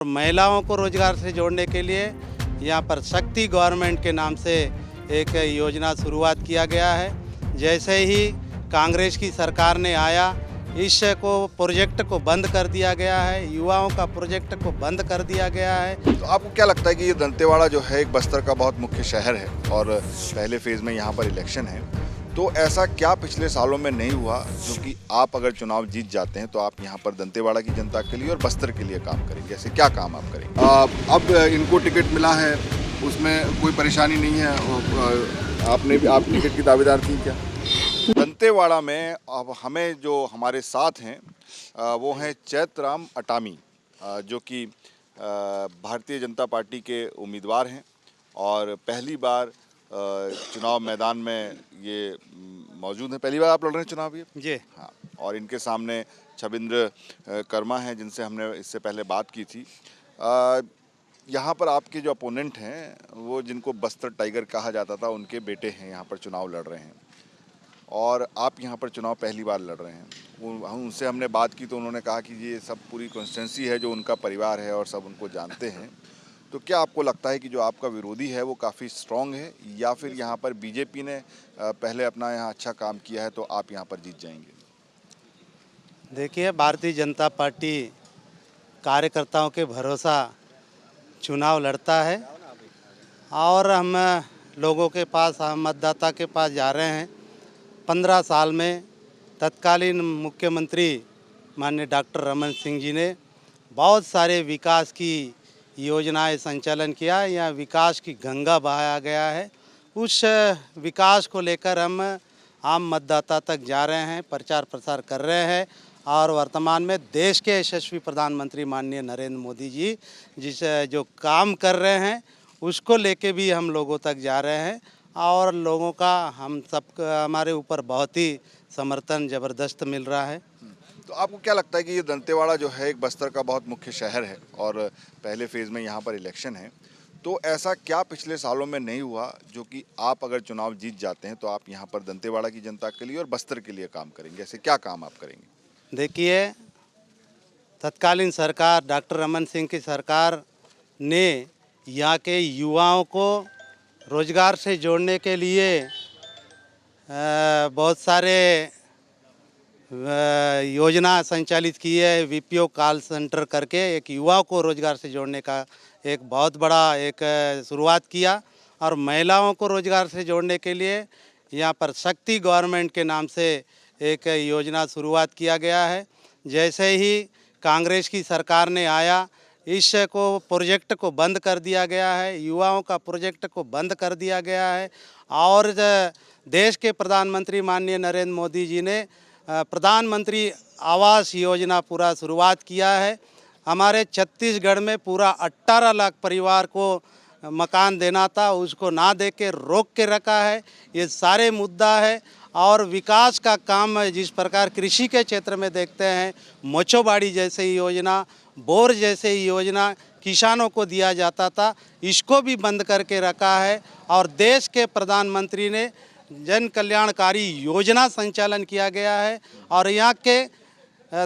महिलाओं को रोजगार से जोड़ने के लिए यहाँ पर शक्ति गवर्नमेंट के नाम से एक योजना शुरुआत किया गया है। जैसे ही कांग्रेस की सरकार ने आया, इस प्रोजेक्ट को बंद कर दिया गया है, युवाओं का प्रोजेक्ट को बंद कर दिया गया है। तो आपको क्या लगता है कि ये दंतेवाड़ा जो है एक बस्तर का बहुत मुख्य शहर है और पहले फेज़ में यहाँ पर इलेक्शन है, तो ऐसा क्या पिछले सालों में नहीं हुआ जो कि आप अगर चुनाव जीत जाते हैं तो आप यहाँ पर दंतेवाड़ा की जनता के लिए और बस्तर के लिए काम करेंगे? ऐसे क्या काम आप करेंगे? अब इनको टिकट मिला है, उसमें कोई परेशानी नहीं है। आप टिकट की दावेदार थी क्या? दंतेवाड़ा में अब हमें जो हमारे साथ हैं वो हैं चैतराम अटामी, जो कि भारतीय जनता पार्टी के उम्मीदवार हैं और पहली बार चुनाव मैदान में ये मौजूद है। पहली बार आप लड़ रहे हैं चुनाव ये? जी हाँ। और इनके सामने छबिंद्र कर्मा हैं, जिनसे हमने इससे पहले बात की थी। यहाँ पर आपके जो अपोनेंट हैं वो जिनको बस्तर टाइगर कहा जाता था, उनके बेटे हैं, यहाँ पर चुनाव लड़ रहे हैं और आप यहाँ पर चुनाव पहली बार लड़ रहे हैं। उनसे हमने बात की तो उन्होंने कहा कि ये सब पूरी कॉन्स्टिट्यूंसी है जो उनका परिवार है और सब उनको जानते हैं। तो क्या आपको लगता है कि जो आपका विरोधी है वो काफ़ी स्ट्रॉन्ग है, या फिर यहाँ पर बीजेपी ने पहले अपना यहाँ अच्छा काम किया है तो आप यहाँ पर जीत जाएंगे? देखिए, भारतीय जनता पार्टी कार्यकर्ताओं के भरोसा चुनाव लड़ता है और हम लोगों के पास, हम मतदाता के पास जा रहे हैं। 15 साल में तत्कालीन मुख्यमंत्री माननीय डॉक्टर रमन सिंह जी ने बहुत सारे विकास की योजनाएं संचालन किया, या विकास की गंगा बहाया गया है। उस विकास को लेकर हम आम मतदाता तक जा रहे हैं, प्रचार प्रसार कर रहे हैं और वर्तमान में देश के यशस्वी प्रधानमंत्री माननीय नरेंद्र मोदी जी जो काम कर रहे हैं उसको लेके भी हम लोगों तक जा रहे हैं और लोगों का हम सब हमारे ऊपर बहुत ही समर्थन ज़बरदस्त मिल रहा है। तो आपको क्या लगता है कि ये दंतेवाड़ा जो है एक बस्तर का बहुत मुख्य शहर है और पहले फेज़ में यहाँ पर इलेक्शन है, तो ऐसा क्या पिछले सालों में नहीं हुआ जो कि आप अगर चुनाव जीत जाते हैं तो आप यहाँ पर दंतेवाड़ा की जनता के लिए और बस्तर के लिए काम करेंगे? ऐसे क्या काम आप करेंगे? देखिए, तत्कालीन सरकार डॉक्टर रमन सिंह की सरकार ने यहाँ के युवाओं को रोजगार से जोड़ने के लिए बहुत सारे योजना संचालित की है। वीपीओ कॉल सेंटर करके एक युवाओं को रोजगार से जोड़ने का एक बहुत बड़ा एक शुरुआत किया और महिलाओं को रोजगार से जोड़ने के लिए यहाँ पर शक्ति गवर्नमेंट के नाम से एक योजना शुरुआत किया गया है। जैसे ही कांग्रेस की सरकार ने आया, इस प्रोजेक्ट को बंद कर दिया गया है, युवाओं का प्रोजेक्ट को बंद कर दिया गया है और देश के प्रधानमंत्री माननीय नरेंद्र मोदी जी ने प्रधानमंत्री आवास योजना पूरा शुरुआत किया है। हमारे छत्तीसगढ़ में पूरा 18 लाख परिवार को मकान देना था, उसको ना दे के रोक के रखा है। ये सारे मुद्दा है और विकास का काम जिस प्रकार कृषि के क्षेत्र में देखते हैं, मोचोबाड़ी जैसे योजना, बोर जैसे योजना किसानों को दिया जाता था, इसको भी बंद करके रखा है और देश के प्रधानमंत्री ने जन कल्याणकारी योजना संचालन किया गया है और यहाँ के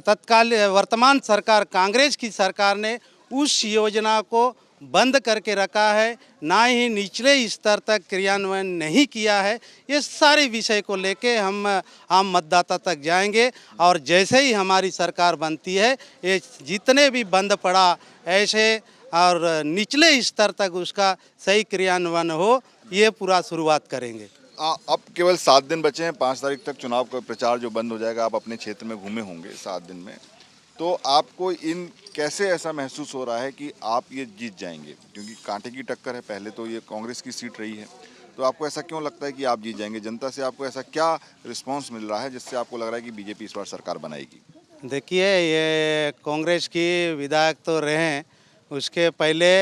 तत्काल वर्तमान सरकार कांग्रेस की सरकार ने उस योजना को बंद करके रखा है, ना ही निचले स्तर तक क्रियान्वयन नहीं किया है। ये सारे विषय को लेके हम आम मतदाता तक जाएंगे और जैसे ही हमारी सरकार बनती है, ये जितने भी बंद पड़ा ऐसे और निचले स्तर तक उसका सही क्रियान्वयन हो, ये पूरा शुरुआत करेंगे। अब केवल 7 दिन बचे हैं, 5 तारीख तक चुनाव का प्रचार जो बंद हो जाएगा। आप अपने क्षेत्र में घूमे होंगे 7 दिन में, तो आपको कैसे ऐसा महसूस हो रहा है कि आप ये जीत जाएंगे? क्योंकि कांटे की टक्कर है, पहले तो ये कांग्रेस की सीट रही है, तो आपको ऐसा क्यों लगता है कि आप जीत जाएंगे? जनता से आपको ऐसा क्या रिस्पॉन्स मिल रहा है जिससे आपको लग रहा है कि बीजेपी इस बार सरकार बनाएगी? देखिए, ये कांग्रेस की विधायक तो रहे हैं, उसके पहले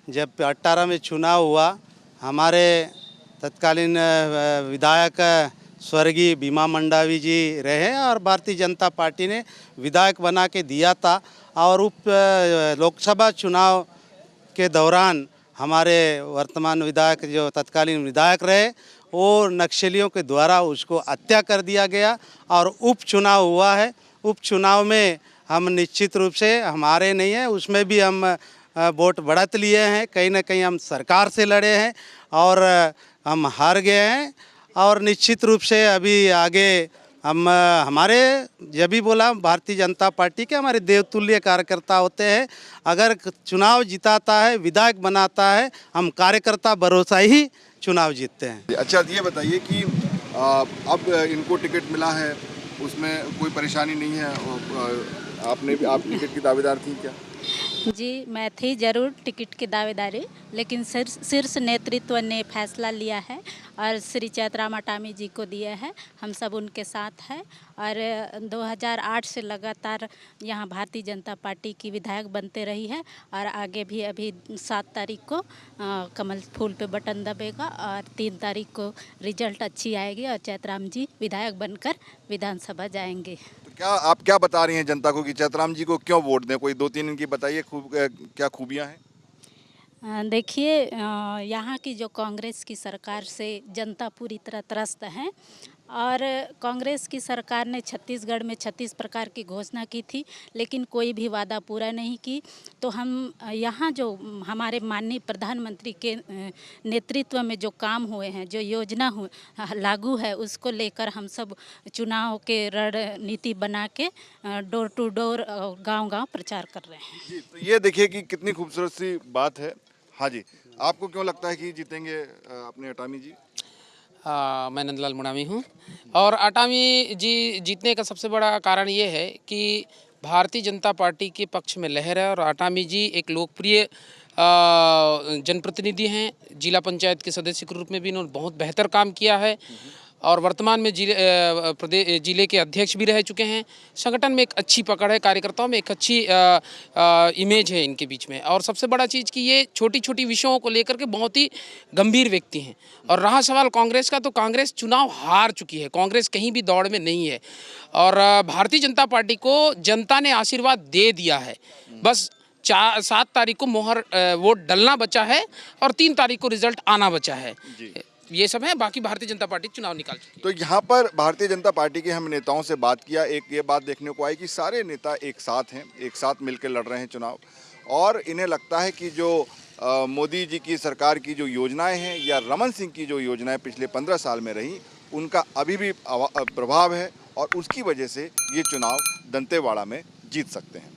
जब 18 में चुनाव हुआ, हमारे तत्कालीन विधायक स्वर्गीय भीमा मंडावी जी रहे और भारतीय जनता पार्टी ने विधायक बना के दिया था और लोकसभा चुनाव के दौरान हमारे वर्तमान विधायक जो तत्कालीन विधायक रहे, वो नक्सलियों के द्वारा उसको हत्या कर दिया गया और उपचुनाव हुआ है। उपचुनाव में हम निश्चित रूप से हमारे नहीं है, उसमें भी हम वोट बढ़त लिए हैं। कहीं ना कहीं हम सरकार से लड़े हैं और हम हार गए हैं। और निश्चित रूप से अभी आगे हम हमारे जब भी बोला भारतीय जनता पार्टी के हमारे देवतुल्य कार्यकर्ता होते हैं। अगर चुनाव जिताता है, विधायक बनाता है, हम कार्यकर्ता भरोसा ही चुनाव जीतते हैं। अच्छा, ये बताइए कि अब इनको टिकट मिला है, उसमें कोई परेशानी नहीं है? आप टिकट की दावेदार थी क्या? जी, मैं थी ज़रूर टिकट की दावेदारी, लेकिन शीर्ष नेतृत्व ने फैसला लिया है और श्री चैतराम अटामी जी को दिया है। हम सब उनके साथ हैं और 2008 से लगातार यहाँ भारतीय जनता पार्टी की विधायक बनते रही है और आगे भी अभी 7 तारीख को कमल फूल पे बटन दबेगा और 3 तारीख को रिजल्ट अच्छी आएगी और चैतराम जी विधायक बनकर विधानसभा जाएंगे। आप क्या बता रही हैं जनता को कि चैतराम जी को क्यों वोट दें? कोई 2-3 इनकी बताइए क्या खूबियां हैं? देखिए, यहाँ की जो कांग्रेस की सरकार से जनता पूरी तरह त्रस्त है और कांग्रेस की सरकार ने छत्तीसगढ़ में 36 प्रकार की घोषणा की थी, लेकिन कोई भी वादा पूरा नहीं की। तो हम यहाँ जो हमारे माननीय प्रधानमंत्री के नेतृत्व में जो काम हुए हैं, जो योजना लागू है, उसको लेकर हम सब चुनाव के रणनीति बना के डोर टू डोर गांव-गांव प्रचार कर रहे हैं। जी, तो ये देखिए कि कितनी खूबसूरत सी बात है। हाँ जी, आपको क्यों लगता है कि जीतेंगे अपने अटामी जी? मैं नंदलाल मुंडामी हूँ और अटामी जी जीतने का सबसे बड़ा कारण ये है कि भारतीय जनता पार्टी के पक्ष में लहर है और अटामी जी एक लोकप्रिय जनप्रतिनिधि हैं। जिला पंचायत के सदस्य के रूप में भी इन्होंने बहुत बेहतर काम किया है और वर्तमान में जिले के अध्यक्ष भी रह चुके हैं। संगठन में एक अच्छी पकड़ है, कार्यकर्ताओं में एक अच्छी इमेज है इनके बीच में। और सबसे बड़ा चीज़ कि ये छोटी छोटी विषयों को लेकर के बहुत ही गंभीर व्यक्ति हैं। और रहा सवाल कांग्रेस का, तो कांग्रेस चुनाव हार चुकी है, कांग्रेस कहीं भी दौड़ में नहीं है और भारतीय जनता पार्टी को जनता ने आशीर्वाद दे दिया है। बस 7 तारीख को मोहर वोट डलना बचा है और 3 तारीख को रिजल्ट आना बचा है। ये सब है, बाकी भारतीय जनता पार्टी चुनाव निकाल चुकी है। तो यहाँ पर भारतीय जनता पार्टी के हम नेताओं से बात किया, एक ये बात देखने को आई कि सारे नेता एक साथ हैं, एक साथ मिलकर लड़ रहे हैं चुनाव और इन्हें लगता है कि जो मोदी जी की सरकार की जो योजनाएं हैं या रमन सिंह की जो योजनाएं पिछले 15 साल में रही, उनका अभी भी प्रभाव है और उसकी वजह से ये चुनाव दंतेवाड़ा में जीत सकते हैं।